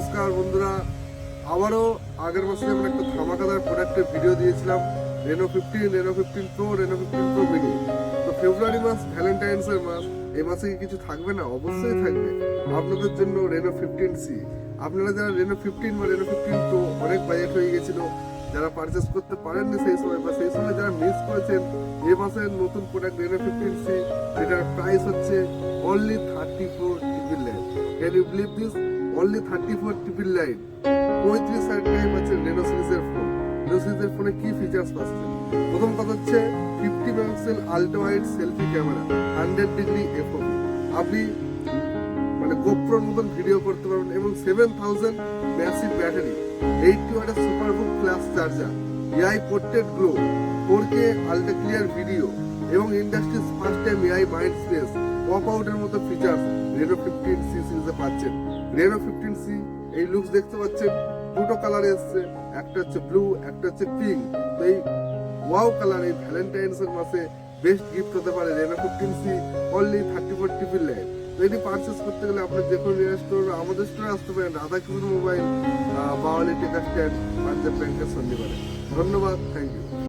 নমস্কার বন্ধুরা, আবারও আগের মাসে যেমন একটা ধামাকাদার প্রোডাক্টের ভিডিও দিয়েছিলাম Reno 15, Reno 15 pro, Reno 15 pro mini. তো ফেব্রুয়ারি মাস ভ্যালেন্টাইন্সের মাস, এই মাসে কি কিছু থাকবে না? অবশ্যই থাকবে আপনাদের জন্য রেনো 15C। আপনারা যারা রেনো 15 বা রেনো 15 প্রো অনেক বাজেট হয়ে গেছিল, যারা পারচেস করতে পারেননি সেই সময় বা সেই সময় যারা মিস করেছেন, এই মাসের নতুন প্রোডাক্ট রেনো 15C, যেটার প্রাইস হচ্ছে only 34,999। Can you believe this? Only 34,999। 35,000 টাকায় পাচ্ছেন রেনো সিরিজের ফোন। রেনো সিরিজের ফোনে কি ফিচার্স পাচ্ছেন? প্রথম কথা হচ্ছে 50 megapixel ultra wide selfie camera, 100 degree FOV. আপনি মানে গোপ্রোর মতন ভিডিও করতে পারবেন এবং 7000 ম্যাসিভ ব্যাটারি, 80 ওয়াটের SuperVOOC flash charger, AI portrait glow, 4K ultra clear video এবং industry's first time AI mind space pop আউটের মতো ফিচার্স রেনো 15C সিরিজে পাচ্ছেন। রেনো 15C এই লুকস দেখতে পাচ্ছেন, দুটো কালারে এসছে, একটা হচ্ছে ব্লু, একটা হচ্ছে পিঙ্ক। তো এই ওয়াও কালার এই ভ্যালেন্টাইন্স এর মাসে বেস্ট গিফট হতে পারে রেনো 15C অনলি 34,999। তো এটি পারচেস করতে গেলে আপনার যে কোনো স্টোর, আমাদের স্টোরে আসতে পারেন, রাধাকৃষ্ণ মোবাইল, বাওয়ালি টেকা স্ট্যান্ড, পাঞ্জাব ব্যাংকের সন্নিবারে। ধন্যবাদ, থ্যাংক ইউ।